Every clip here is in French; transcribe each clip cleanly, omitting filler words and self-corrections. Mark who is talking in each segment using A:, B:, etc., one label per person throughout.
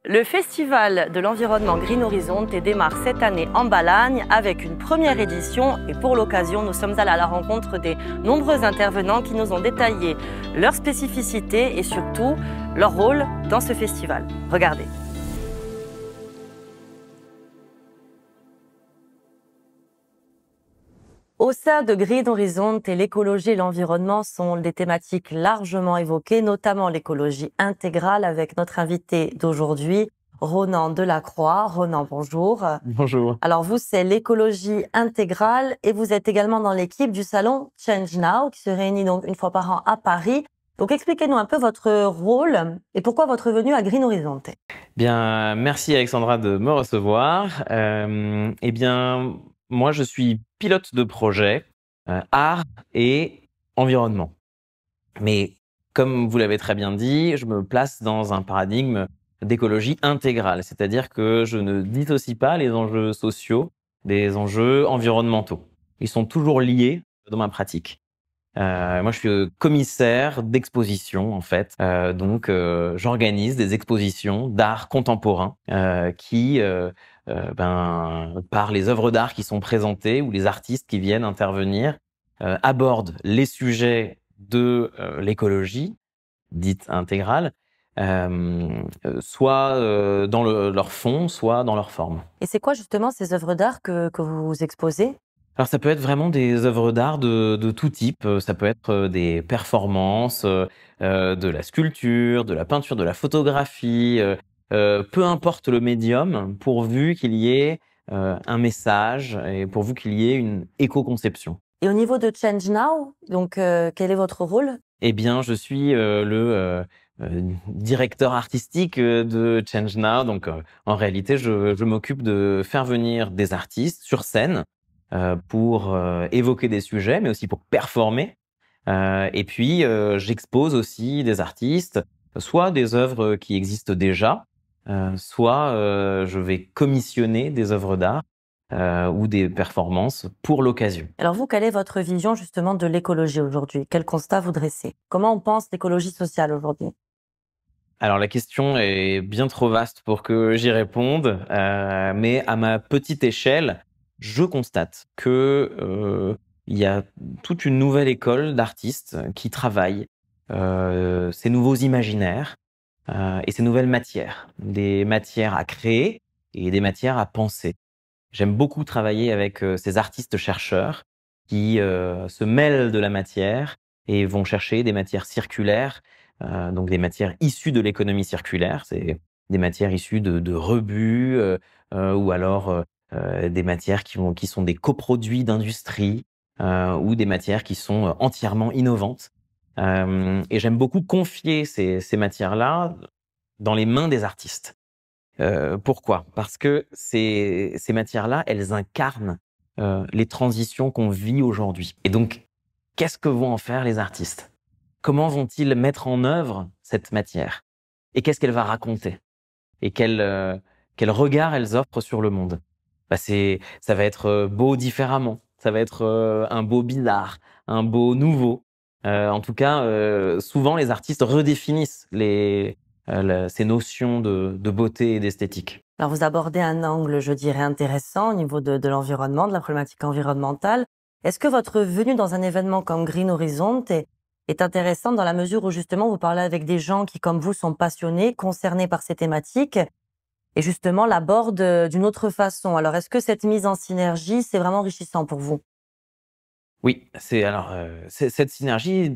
A: Le Festival de l'environnement Green Horizonte démarre cette année en Balagne avec une première édition et pour l'occasion, nous sommes allés à la rencontre des nombreux intervenants qui nous ont détaillé leurs spécificités et surtout leur rôle dans ce festival. Regardez. Au sein de Green Horizonte, l'écologie et l'environnement sont des thématiques largement évoquées, notamment l'écologie intégrale avec notre invité d'aujourd'hui, Ronan Delacroix. Ronan, bonjour.
B: Bonjour.
A: Alors vous, c'est l'écologie intégrale et vous êtes également dans l'équipe du salon Change Now qui se réunit donc une fois par an à Paris. Donc expliquez-nous un peu votre rôle et pourquoi votre venue à Green Horizonte.
B: Bien, merci Alexandra de me recevoir. Moi, je suis pilote de projet art et environnement. Mais comme vous l'avez très bien dit, je me place dans un paradigme d'écologie intégrale, c'est-à-dire que je ne dissocie pas les enjeux sociaux des enjeux environnementaux. Ils sont toujours liés dans ma pratique. Moi, je suis commissaire d'exposition, en fait. J'organise des expositions d'art contemporain par les œuvres d'art qui sont présentées ou les artistes qui viennent intervenir, abordent les sujets de l'écologie, dite intégrale, soit dans leur fond, soit dans leur forme.
A: Et c'est quoi justement ces œuvres d'art que vous exposez ?
B: Alors ça peut être vraiment des œuvres d'art de tout type. Ça peut être des performances, de la sculpture, de la peinture, de la photographie, peu importe le médium, pourvu qu'il y ait un message et pourvu qu'il y ait une éco-conception.
A: Et au niveau de Change Now, donc quel est votre rôle ?
B: Eh bien, je suis le directeur artistique de Change Now. Donc, en réalité, je m'occupe de faire venir des artistes sur scène pour évoquer des sujets, mais aussi pour performer. J'expose aussi des artistes, soit des œuvres qui existent déjà, soit je vais commissionner des œuvres d'art ou des performances pour l'occasion.
A: Alors vous, quelle est votre vision justement de l'écologie aujourd'hui ? Quel constat vous dressez ? Comment on pense l'écologie sociale aujourd'hui ?
B: Alors la question est bien trop vaste pour que j'y réponde, mais à ma petite échelle, je constate que il y a toute une nouvelle école d'artistes qui travaillent ces nouveaux imaginaires et ces nouvelles matières, des matières à créer et des matières à penser. J'aime beaucoup travailler avec ces artistes-chercheurs qui se mêlent de la matière et vont chercher des matières circulaires, donc des matières issues de l'économie circulaire. C'est des matières issues de rebuts ou alors des matières qui sont des coproduits d'industrie ou des matières qui sont entièrement innovantes. Et j'aime beaucoup confier ces matières-là dans les mains des artistes. Pourquoi ? Parce que ces matières-là, elles incarnent les transitions qu'on vit aujourd'hui. Et donc, qu'est-ce que vont en faire les artistes ? Comment vont-ils mettre en œuvre cette matière ? Et qu'est-ce qu'elle va raconter ? Et quel regard elles offrent sur le monde ? Ça va être beau différemment. Ça va être un beau bizarre, un beau nouveau. En tout cas, souvent les artistes redéfinissent ces notions de beauté et d'esthétique.
A: Alors vous abordez un angle, je dirais, intéressant au niveau de l'environnement, de la problématique environnementale. Est-ce que votre venue dans un événement comme Green Horizonte est intéressante dans la mesure où justement vous parlez avec des gens qui, comme vous, sont passionnés, concernés par ces thématiques et justement l'abordent d'une autre façon. Alors est-ce que cette mise en synergie, c'est vraiment enrichissant pour vous ?
B: Oui, cette synergie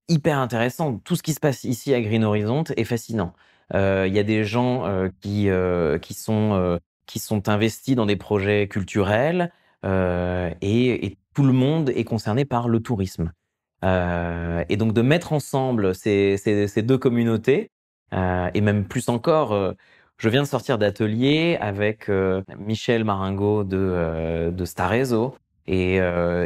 B: hyper intéressante. Tout ce qui se passe ici à Green Horizonte est fascinant. Il y a des gens qui sont investis dans des projets culturels et tout le monde est concerné par le tourisme. Et donc de mettre ensemble ces deux communautés et même plus encore, je viens de sortir d'atelier avec Michel Maringot de Starezo et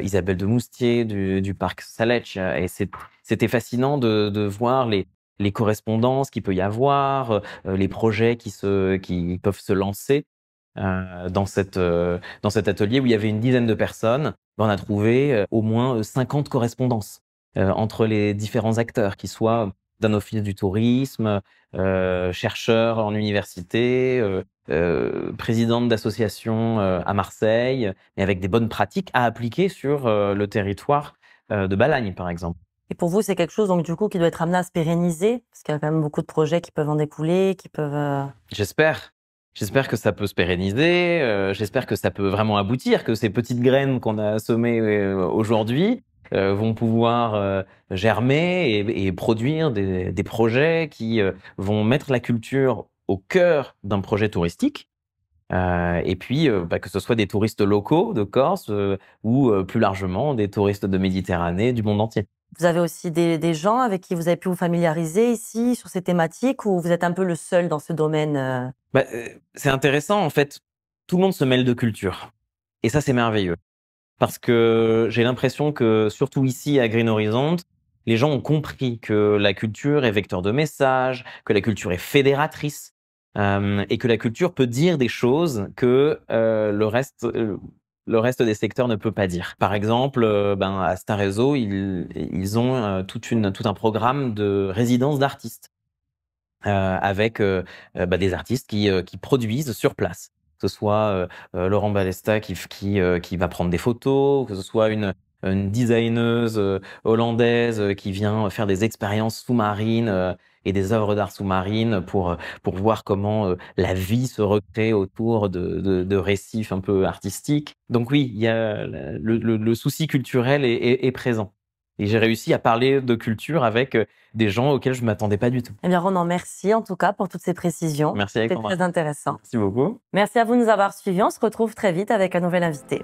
B: Isabelle de Moustier du parc Saletch. Et c'était fascinant de voir les correspondances qu'il peut y avoir, les projets qui peuvent se lancer dans cet atelier où il y avait une dizaine de personnes. On a trouvé au moins 50 correspondances entre les différents acteurs, qui soient d'un office du tourisme, chercheur en université, présidente d'association à Marseille, mais avec des bonnes pratiques à appliquer sur le territoire de Balagne, par exemple.
A: Et pour vous, c'est quelque chose donc du coup qui doit être amené à se pérenniser? Parce qu'il y a quand même beaucoup de projets qui peuvent en découler, qui peuvent,
B: J'espère. J'espère que ça peut se pérenniser, j'espère que ça peut vraiment aboutir, que ces petites graines qu'on a semées, aujourd'hui, vont pouvoir, germer et produire des projets qui, vont mettre la culture au cœur d'un projet touristique. Et puis, bah, que ce soit des touristes locaux de Corse, ou, plus largement des touristes de Méditerranée, du monde entier.
A: vous avez aussi des gens avec qui vous avez pu vous familiariser ici sur ces thématiques ou vous êtes un peu le seul dans ce domaine,
B: Bah, c'est intéressant en fait, tout le monde se mêle de culture et ça, c'est merveilleux. Parce que j'ai l'impression que, surtout ici à Green Horizons, les gens ont compris que la culture est vecteur de messages, que la culture est fédératrice, et que la culture peut dire des choses que, le reste des secteurs ne peut pas dire. Par exemple, ben, à Starezo, ils ont, tout un programme de résidence d'artistes, avec, bah, des artistes qui produisent sur place. Que ce soit, Laurent Balesta qui va prendre des photos, que ce soit une designeuse, hollandaise, qui vient faire des expériences sous-marines, et des œuvres d'art sous-marines pour voir comment, la vie se recrée autour de récifs un peu artistiques. Donc oui, il y a le souci culturel est présent et j'ai réussi à parler de culture avec, des gens auxquels je m'attendais pas du tout.
A: eh bien Ronan, merci en tout cas pour toutes ces précisions.
B: Merci
A: C'était
B: Alexandra.
A: très intéressant.
B: Merci beaucoup.
A: Merci à vous de nous avoir suivis. On se retrouve très vite avec un nouvel invité.